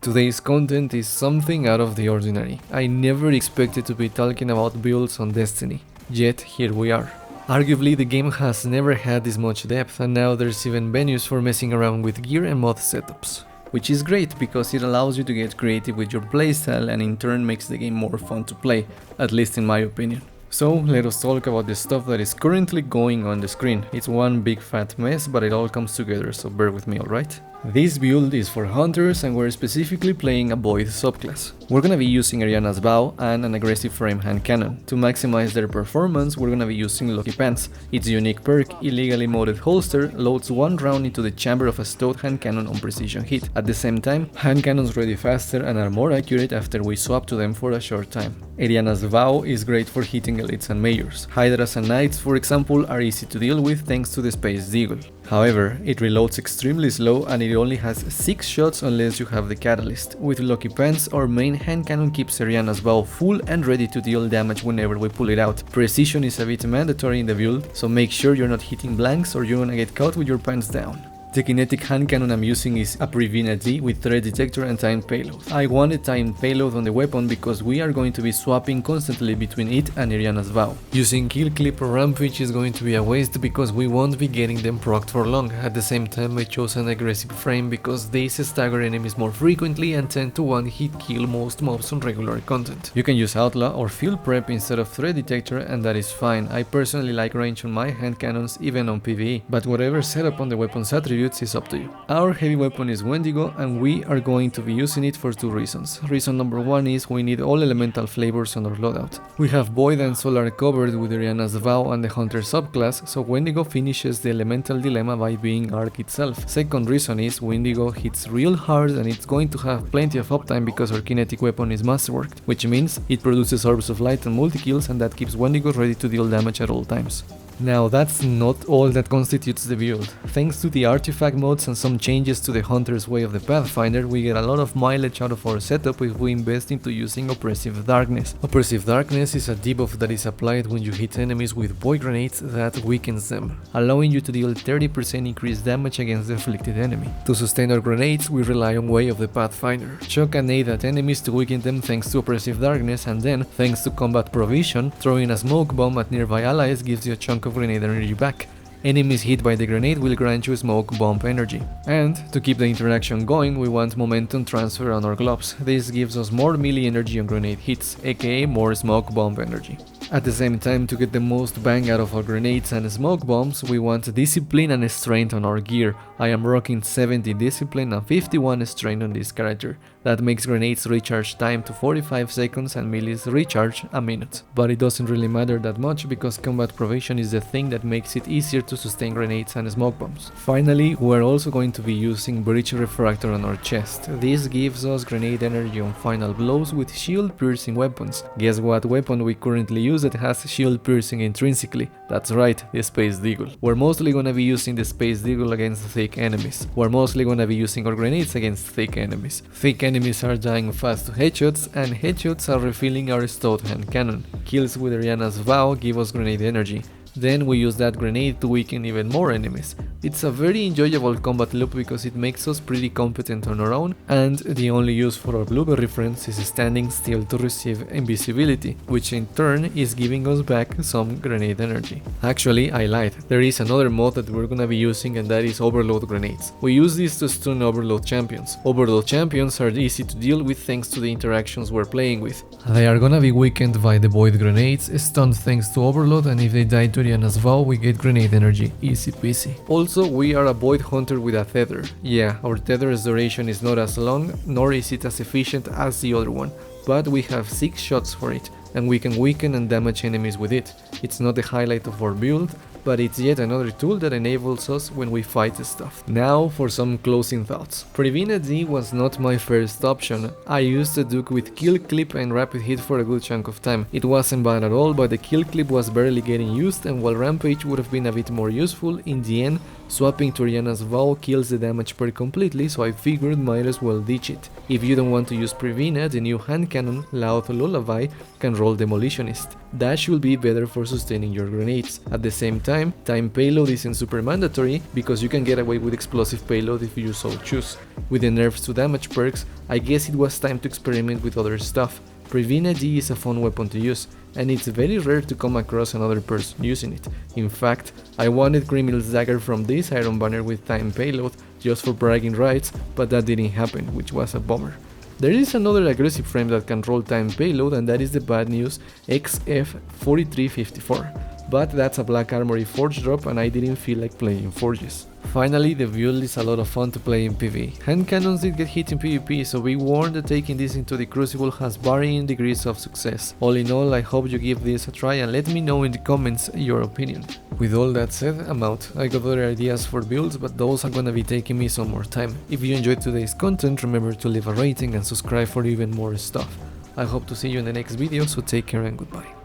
Today's content is something out of the ordinary. I never expected to be talking about builds on Destiny, yet here we are. Arguably the game has never had this much depth, and now there's even venues for messing around with gear and mod setups. Which is great because it allows you to get creative with your playstyle and in turn makes the game more fun to play, at least in my opinion. So let us talk about the stuff that is currently going on the screen. It's one big fat mess, but it all comes together, so bear with me, alright? This build is for hunters and we're specifically playing a Void subclass. We're gonna be using Ariana's Bow and an aggressive frame hand cannon. To maximize their performance, we're gonna be using Lucky Pants. Its unique perk, illegally modded holster, loads one round into the chamber of a stowed hand cannon on precision hit. At the same time, hand cannons ready faster and are more accurate after we swap to them for a short time. Ariana's Vow is great for hitting elites and majors. Hydras and knights, for example, are easy to deal with thanks to the Space Deagle. However, it reloads extremely slow and it only has 6 shots unless you have the catalyst. With Lucky Pants, our main hand cannon keeps Ariana's Bow full and ready to deal damage whenever we pull it out. Precision is a bit mandatory in the build, so make sure you're not hitting blanks or you're gonna get caught with your pants down. The kinetic hand cannon I'm using is a Pribina-D with threat detector and timed payload. I wanted timed payload on the weapon because we are going to be swapping constantly between it and Ariana's Vow. Using kill clip or rampage is going to be a waste because we won't be getting them procced for long. At the same time, I chose an aggressive frame because these stagger enemies more frequently and tend to one-hit kill most mobs on regular content. You can use outlaw or field prep instead of threat detector and that is fine. I personally like range on my hand cannons even on PvE, but whatever setup on the weapon's attribute is up to you. Our heavy weapon is Wendigo and we are going to be using it for 2 reasons. Reason number 1 is we need all elemental flavors on our loadout. We have Void and Solar covered with Ariana's Vow and the Hunter subclass, so Wendigo finishes the elemental dilemma by being Arc itself. Second reason is Wendigo hits real hard and it's going to have plenty of uptime because our kinetic weapon is masterworked, which means it produces orbs of light and multi-kills and that keeps Wendigo ready to deal damage at all times. Now that's not all that constitutes the build. Thanks to the artifact mods and some changes to the Hunter's way of the Pathfinder, we get a lot of mileage out of our setup if we invest into using Oppressive Darkness. Oppressive Darkness is a debuff that is applied when you hit enemies with void grenades that weakens them, allowing you to deal 30% increased damage against the afflicted enemy. To sustain our grenades, we rely on Way of the Pathfinder. Chuck a nade at enemies to weaken them thanks to Oppressive Darkness, and then, thanks to Combat Provision, throwing a smoke bomb at nearby allies gives you a chunk of grenade energy back. Enemies hit by the grenade will grant you smoke bomb energy. And to keep the interaction going, we want momentum transfer on our gloves. This gives us more melee energy on grenade hits, aka more smoke bomb energy. At the same time, to get the most bang out of our grenades and smoke bombs, we want discipline and strength on our gear. I am rocking 70 discipline and 51 strength on this character. That makes grenades recharge time to 45 seconds and melee's recharge a minute. But it doesn't really matter that much because combat provision is the thing that makes it easier to sustain grenades and smoke bombs. Finally, we're also going to be using Breach Refractor on our chest. This gives us grenade energy on final blows with shield piercing weapons. Guess what weapon we currently use that has shield piercing intrinsically? That's right, the Space Deagle. We're mostly gonna be using the Space Deagle against thick enemies. We're mostly gonna be using our grenades against thick enemies. Thick enemies are dying fast to headshots, and headshots are refilling our stowed hand cannon. Kills with Ariana's Vow give us grenade energy. Then we use that grenade to weaken even more enemies. It's a very enjoyable combat loop because it makes us pretty competent on our own, and the only use for our blueberry friends is standing still to receive invisibility, which in turn is giving us back some grenade energy. Actually, I lied, there is another mod that we're gonna be using and that is Overload grenades. We use these to stun Overload champions. Overload champions are easy to deal with thanks to the interactions we're playing with. They are gonna be weakened by the Void grenades, stunned thanks to Overload, and if they die to Ariana's Vow, we get grenade energy. Easy peasy. Also, we are a Void Hunter with a tether. Yeah, our tether's duration is not as long, nor is it as efficient as the other one, but we have 6 shots for it, and we can weaken and damage enemies with it. It's not the highlight of our build, but it's yet another tool that enables us when we fight stuff. Now for some closing thoughts. Pribina-D was not my first option. I used the Duke with kill clip and rapid hit for a good chunk of time. It wasn't bad at all, but the kill clip was barely getting used, and while rampage would have been a bit more useful, in the end Swapping to Oriana's Vow kills the damage per completely, so I figured might as well ditch it. If you don't want to use Pribina, the new hand cannon, Loud Lullaby, can roll Demolitionist. Dash will be better for sustaining your grenades. At the same time, time payload isn't super mandatory, because you can get away with explosive payload if you so choose. With the nerfs to damage perks, I guess it was time to experiment with other stuff. Pribina-D is a fun weapon to use, and it's very rare to come across another person using it. In fact, I wanted Grimil's dagger from this Iron Banner with time payload just for bragging rights, but that didn't happen, which was a bummer. There is another aggressive frame that can roll time payload, and that is the bad news XF4354. But that's a Black Armory Forge drop and I didn't feel like playing Forges. Finally, the build is a lot of fun to play in PvE. Hand cannons did get hit in PvP, so be warned that taking this into the Crucible has varying degrees of success. All in all, I hope you give this a try and let me know in the comments your opinion. With all that said, I'm out. I got other ideas for builds, but those are gonna be taking me some more time. If you enjoyed today's content, remember to leave a rating and subscribe for even more stuff. I hope to see you in the next video, so take care and goodbye.